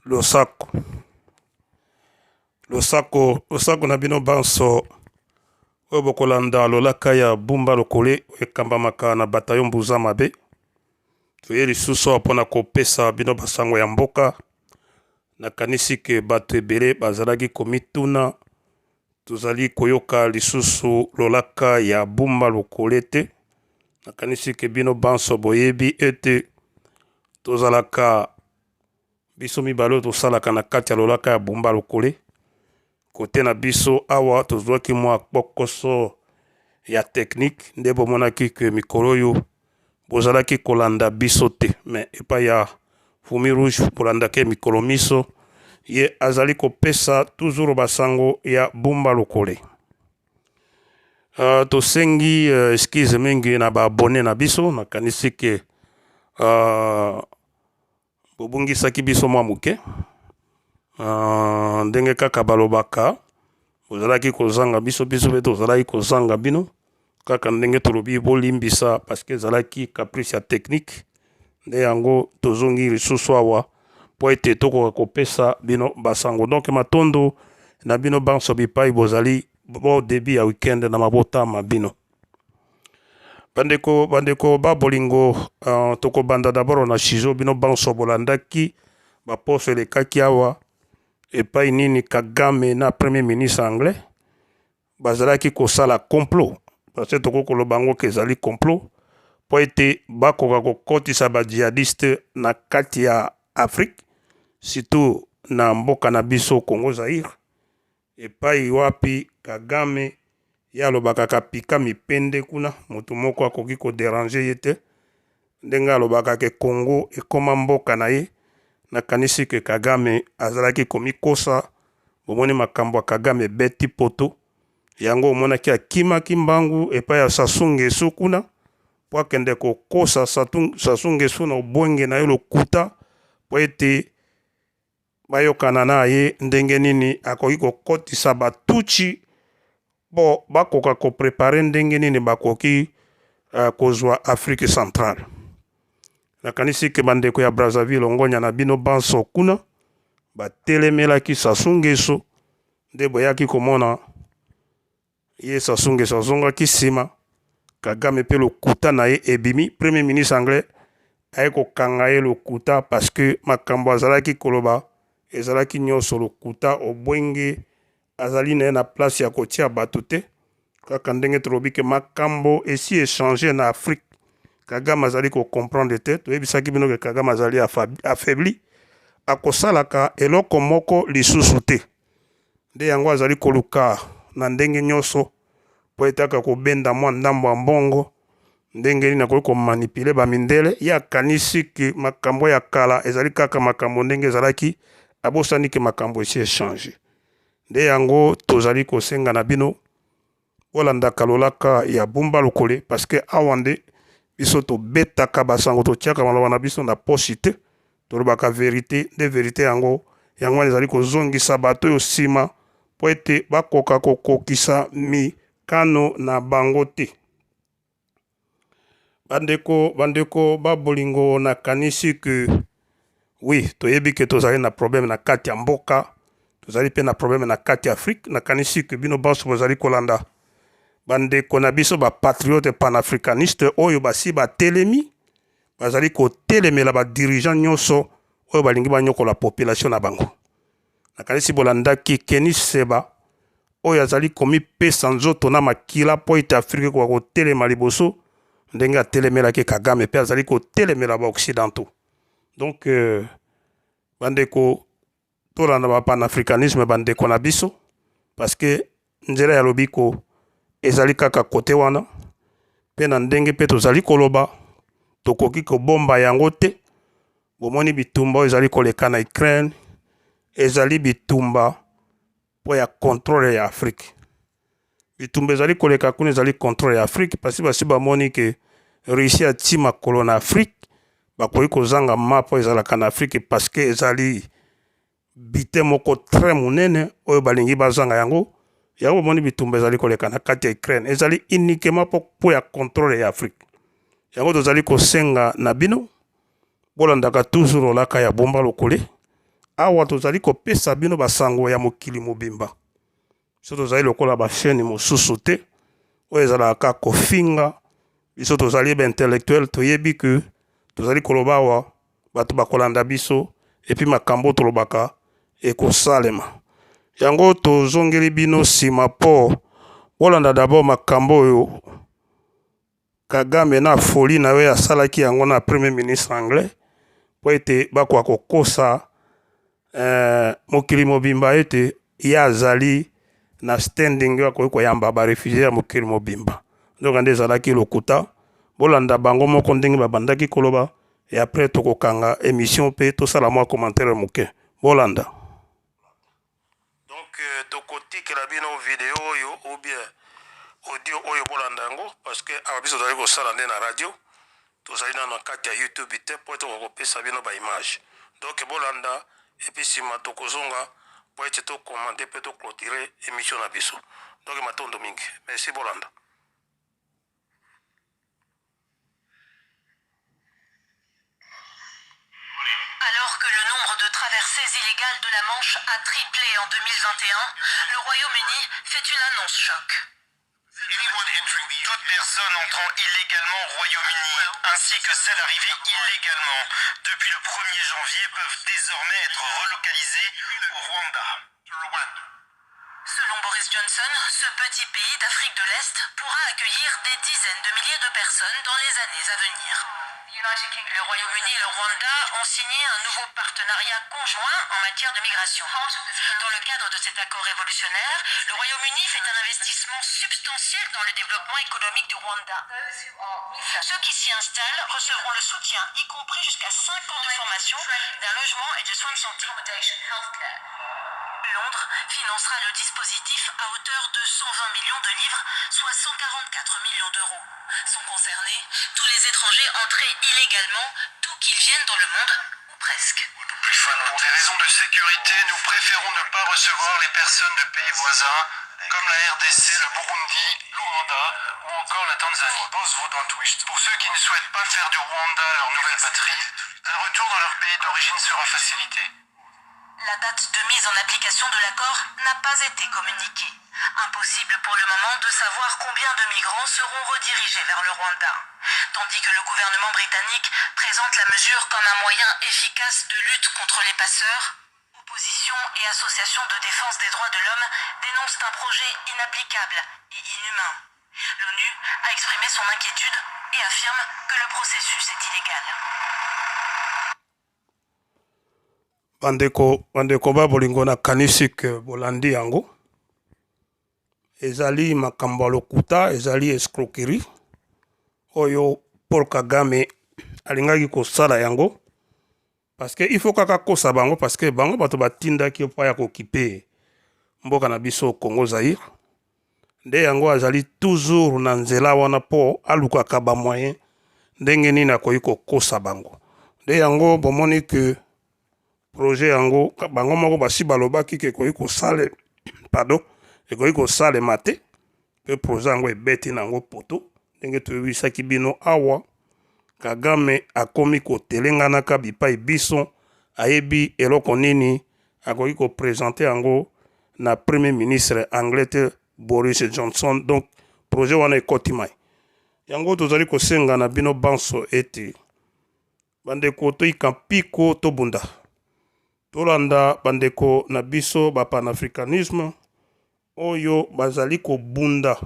losako na bino banso oyo bokolanda lolaka ya bumba lokole ekambamaka na bataillon mbuza mabe toye lisusu awa mpona kopesa bino basango ya mboka nakanisi ke bato ebele bazalaki komituna tozali koyoka lisusu lolaka ya bumba lokole te nakanisi ke bino banso boyebi ete tozalaka biso mibale oyo tosalaka na kati ya lolaka ya bumba lokole kote na biso awa tozwaki mwa kpokoso ya technique nde bomonaki ke mikolo oyo bozalaki kolanda biso te me epai ya Fumi Rouge bolandaki mikolo miso ye azali kopesa toujours basango ya bumba lokole. Tosengi excuse mingi na baabone na biso nakanisi ke bobungisaki biso mwa muke ndenge kaka balobaka bozalaki kozanga biso pe tozalaki kozanga bino kaka ndenge tolobi bolimbisa parce que ezalaki caprice ya technique nde yango tozongi lisusu awa po ete tokoka kopesa bino basango donc matondo na bino banso bipai bozali bo début ya weekend na mabotama bino bandeko babolingo tokobanda d'abord na shizo bino banso bolandaki baposo elekaki awa epai nini Kagame na premier ministre anglais bazalaki kosala complot parce que tokokoloba ngo ke ezali complot po ete bakoka kokotisa bajihadiste na kati ya Afrique surtout na mboka na biso Congo Zaire epai wapi Kagame ya alobaka kapika mipende kuna moto moko akoki kodéranger ye te ndenge alobaka ke Congo ekoma mboka na ye nakanisi ke Kagame azalaki komikosa bomoni makambo ya Kagame beti poto yango omonaki akimaki mbangu epai ya Sassou Nguesso kuna po akende kokosa Sassou Nguesso na obwenge na ye lokuta po ete bayokana na ye ndenge nini akoki kokotisa batuchi bo bakoka koprepare ndenge nini bakoki kozwa Afrique centrale. Nakanisi ke bandeko ya Brazzaville ongonya na bino banso kuna batelemelaki Sassou Nguesso nde boyaki komona ye Sassou Nguesso azongaki nsima Kagame pe lokuta na ye ebimi premier ministre anglais aye kokanga ye lokuta parce que makambo azalaki koloba ezalaki nyonso lokuta obwenge azali na ye na place ya kotia bato te kaka ndenge tolobi ke makambo esi échanger na Afrique Kagame azali comprendre te toyebisaki bino ke Kagame azali affaibli akosalaka eloko moko lisusu te nde yango azali koluka na ndenge nyonso po etaka kobenda mwa ndambo ya mbongo ndenge nini akoki komanipule bamindele ye akanisi ke makambo ya kala ezali kaka makambo ndenge ezalaki abosani ke makambo esi échange nde yango tozali kosenga na bino olandaka lolaka ya bumba lokole parce que awa nde biso tobetaka basango totiaka maloba na biso na posi te tolobaka verité nde verité yango wana ezali kozongisa bato oyo nsima po ete bakoka kokokisa mikano na bango te. Bandeko babolingo nakanisi ke oui toyebi ke tozali na problème na kati ya mboka tozali pe na problème na kati ya Afrique nakanisi ke bino banso bozali kolanda bandeko na biso bapatriote panafricaniste oyo basi batelemi bazali kotelemela badirigeant nyonso oyo balingi banyokola population na bango nakanisi bolandaki Kenny Seba oyo azali komipesa nzoto na makila po ete Afrique koka kotelema liboso ndenge atelemelaki Kagame pe azali kotelemela baoccidentaux donc bandeko tolanda bapanafricanisme bandeko na biso parce que nzela ya lobiko ezali kaka kote wana pe na ndenge pe tozali koloba tokoki kobomba yango te bomoni bitumba oyo ezali koleka na Ukraine ezali bitumba po ya contrôle ya Afrique bitumba ezali koleka kuna ezali contrôle ya Afrique parce basi bamoni ke Russie atie makolo na Afrique bakoki kozanga mapo ezalaka na Afrique parce que ezali bite moko très monene oyo balingi bazanga yango bomoni bitumba ezali koleka na kati ya Ukraine ezali uniquement po ya contrôle ya Afrique yango tozali kosenga na bino bolandaka toujours olaka ya bomba lokole awa tozali kopesa bino basango ya mokili mobimba. Biso tozali lokola bachaîne mosusu te oyo ezalaka kofinga. Biso tozali baintellectuel toyebi ke tozali koloba awa bato bakolanda biso epi makambo tolobaka ekosalema. Yango tozongeli bino nsima mpo bolanda d'abord makambo oyo Kagame na folie na ye asalaki yango na premier ministre anglais po ete bakoka kokosa mokili mobimba ete ye azali na standing oyo akoki koyamba barefugie ya mokili mobimba. Donc nde ezalaki lokuta bolanda bango moko ndenge babandaki koloba et après tokokanga émission pe tosala mwa commentaire moke bolanda. Donc tokotikela bino video oyo ou bien audio oyo bolanda yango parce que awa biso tozali kosala nde na radio tozali na kati ya YouTube te po tokopesa bino ba image. Donc bolanda epi nsima tokozonga po ete tokomande mpe toclôturer émission na biso. Donc matondo mingi. Merci bolanda. Alors que le nombre de traversées illégales de la Manche a triplé en 2021, le Royaume-Uni fait une annonce choc. Toute personne entrant illégalement au Royaume-Uni, ainsi que celles arrivées illégalement depuis le 1er janvier, peuvent désormais être relocalisées au Rwanda. Selon Boris Johnson, ce petit pays d'Afrique de l'Est pourra accueillir des dizaines de milliers de personnes dans les années à venir. Le Royaume-Uni et le Rwanda ont signé un nouveau partenariat conjoint en matière de migration. Dans le cadre de cet accord révolutionnaire, le Royaume-Uni fait un investissement substantiel dans le développement économique du Rwanda. Ceux qui s'y installent recevront le soutien, y compris jusqu'à 5 ans de formation, d'un logement et de soins de santé. Londres financera le dispositif à hauteur de 120 millions de livres, soit 144 millions d'euros. Sont concernés tous les étrangers entrés illégalement, d'où qu'ils viennent dans le monde, ou presque. Pour des raisons de sécurité, nous préférons ne pas recevoir les personnes de pays voisins, comme la RDC, le Burundi, l'Ouganda ou encore la Tanzanie. Pour ceux qui ne souhaitent pas faire du Rwanda leur nouvelle patrie, un retour dans leur pays d'origine sera facilité. La date de mise en application de l'accord n'a pas été communiquée. Impossible pour le moment de savoir combien de migrants seront redirigés vers le Rwanda. Tandis que le gouvernement britannique présente la mesure comme un moyen efficace de lutte contre les passeurs, opposition et associations de défense des droits de l'homme dénoncent un projet inapplicable et inhumain. L'ONU a exprimé son inquiétude et affirme que le processus est illégal. bandeko babolingo nakanisi ke bolandi yango ezali makambo ya lokuta ezali escroquerie oyo Paul Kagame alingaki kosala yango parce que il faut kaka kosa bango parce que bango bato batindaki epai ya kokipe mboka na biso Congo Zaire nde yango azali toujours na nzela wana po alukaka bamoyen ndenge nini akoki kokosa bango nde yango bomoni ke projet yango bango moko basi balobaki ke ekoki kosale pardon ekoki kosalema te mpe projet yango ebeti nango poto ndenge toyebisaki bino awa Kagame akomi kotelenganaka bipai biso ayebi eloko nini akoki kopresente yango na premier ministre anglais Boris Johnson. Donc projet wana ekoti mai yango tozali kosenga na bino banso ete bandeko toyika mpiko tobunda tolanda bandeko na biso bapanafricanisme oyo bazali kobunda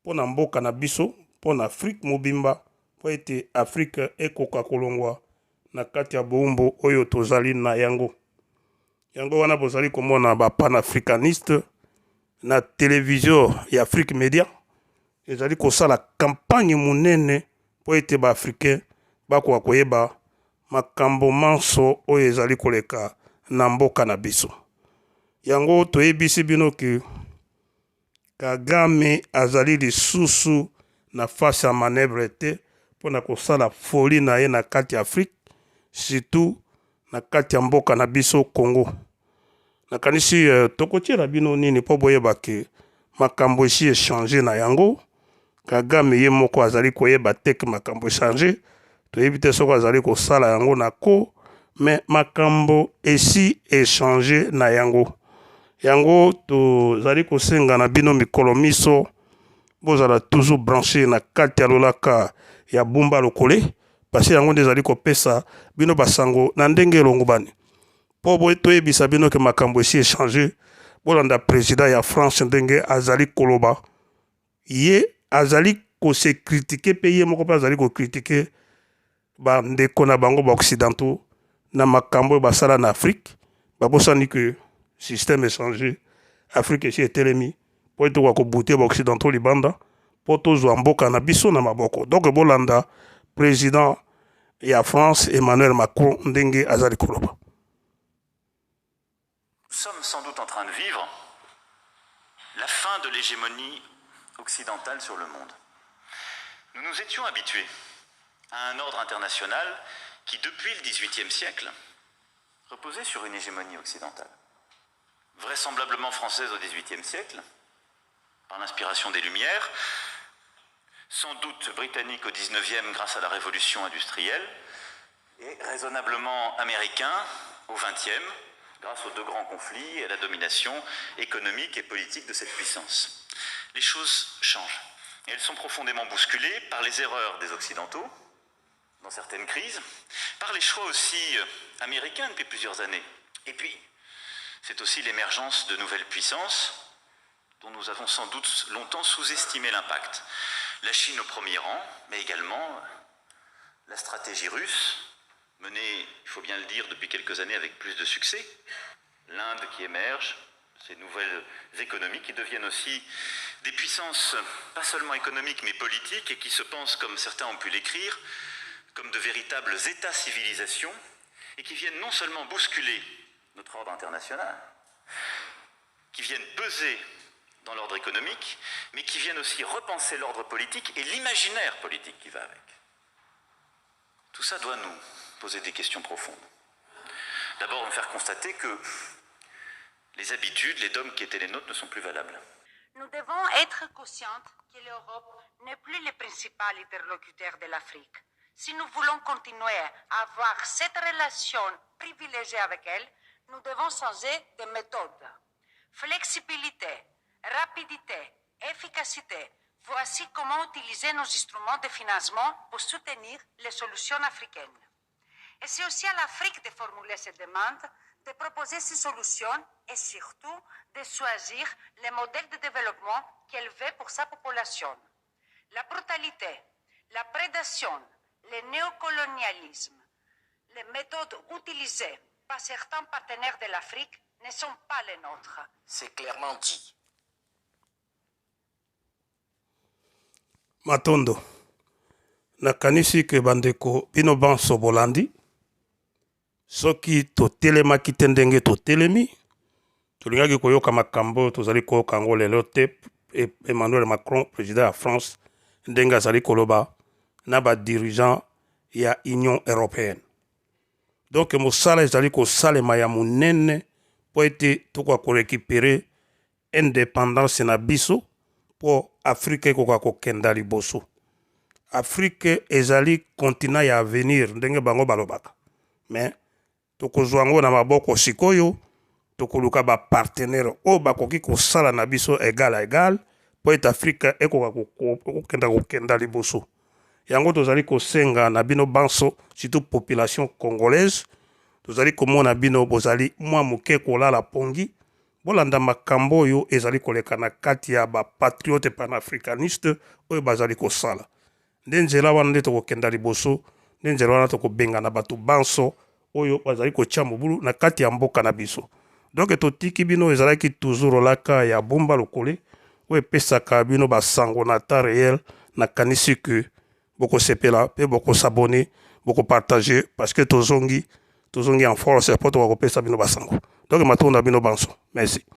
pona mboka na biso pona Afrique mobimba po ete Afrique ekoka kolongwa na kati ya boumbo oyo tozali na yango wana bozali komona bapanafricaniste na télévision ya Afrique Media ezali kosala campagne munene po ete baafricain bakoka koyeba makambo manso oyo ezali koleka na mboka na biso yango toyebisi bino ke Kagame azali lisusu na face ya manœuvre te mpona kosala folie na ye na kati ya Afrique surtout na kati ya mboka na biso Congo nakanisi tokotiela bino nini po boyeba ke makambo esi echange na yango Kagame ye moko azali koyeba te ke makambo echange toyebi te soko azali kosala yango na ko mais makambo esi échangé na yango tozali kosenga na bino mikolo miso bozala toujours branché na kati ya lolaka ya bumba lokole parce yango nde ezali kopesa bino basango na ndenge elongo bani mpo toyebisa bino ke makambo esi échangé bolanda président ya France ndenge azali koloba ye azali kose kritike mpe ye moko mpe azali kokritike bandeko na bango baoccidentaux na makambo basala na Afrique babosani ke système échangé Afrique esi etelemi mpo ete kokobute baoccidentaux libanda mpo tozwa mboka na biso na maboko donc bolanda président ya France Emmanuel Macron ndenge azali koloba. Nous sommes sans doute en train de vivre la fin de l'hégémonie occidentale sur le monde. Nous nous étions habitués à un ordre international qui, depuis le XVIIIe siècle, reposait sur une hégémonie occidentale. Vraisemblablement française au XVIIIe siècle, par l'inspiration des Lumières, sans doute britannique au XIXe grâce à la révolution industrielle, et raisonnablement américain au XXe, grâce aux deux grands conflits et à la domination économique et politique de cette puissance. Les choses changent. Et elles sont profondément bousculées par les erreurs des Occidentaux, dans certaines crises, par les choix aussi américains depuis plusieurs années. Et puis, c'est aussi l'émergence de nouvelles puissances dont nous avons sans doute longtemps sous-estimé l'impact. La Chine au premier rang, mais également la stratégie russe, menée, il faut bien le dire, depuis quelques années avec plus de succès. L'Inde qui émerge, ces nouvelles économies qui deviennent aussi des puissances, pas seulement économiques, mais politiques, et qui se pensent, comme certains ont pu l'écrire, comme de véritables États-civilisations, et qui viennent non seulement bousculer notre ordre international, qui viennent peser dans l'ordre économique, mais qui viennent aussi repenser l'ordre politique et l'imaginaire politique qui va avec. Tout ça doit nous poser des questions profondes. D'abord, me faire constater que les habitudes, les dogmes qui étaient les nôtres ne sont plus valables. Nous devons être conscients que l'Europe n'est plus le principal interlocuteur de l'Afrique. Si nous voulons continuer à avoir cette relation privilégiée avec elle, nous devons changer de méthode. Flexibilité, rapidité, efficacité. Voici comment utiliser nos instruments de financement pour soutenir les solutions africaines. Et c'est aussi à l'Afrique de formuler ces demandes, de proposer ces solutions et surtout de choisir les modèles de développement qu'elle veut pour sa population. La brutalité, la prédation, le néocolonialisme, les méthodes utilisées par certains partenaires de l'Afrique ne sont pas les nôtres. C'est clairement dit. Matondo, nakanisi ke bandeko bino banso bolandi soki totelemaki te ndenge totelemi tolingaki koyoka makambo tozali koyoka yango lelo te Emmanuel Macron président ya France ndenge azali koloba na badirigeant ya Union européenne. Donc mosala ezali kosalema ya monene po ete tokoka korekipere indépendance na biso po Afrique ekoka kokenda liboso. Afrique ezali continent ya avenir ndenge bango balobaka. Mais tokozwa yango na maboko sikoyo tokoluka ba partenaire o bakoki kosala na biso égal à égal po ete Afrique ekoka kokenda liboso. Yango tozali kosenga na bino banso surtout population congolaise tozali komona bino bozali mwa moke kolala pongi bolanda makambo oyo ezali koleka na kati ya bapatriote panafricaniste oyo bazali kosala nde nzela wana nde tokokenda liboso nde nzela wana tokobenga na bato banso oyo bazali kotia mobulu na kati ya mboka na biso. Donc totiki bino ezalaki toujours olaka ya bomba lokole oyo epesaka bino basango na temps réel na kanisi ke bokosepela mpe bokosabone bokopartage parce que tozongi en force po tokopesa bino basango. Donc matonda bino banso. Merci.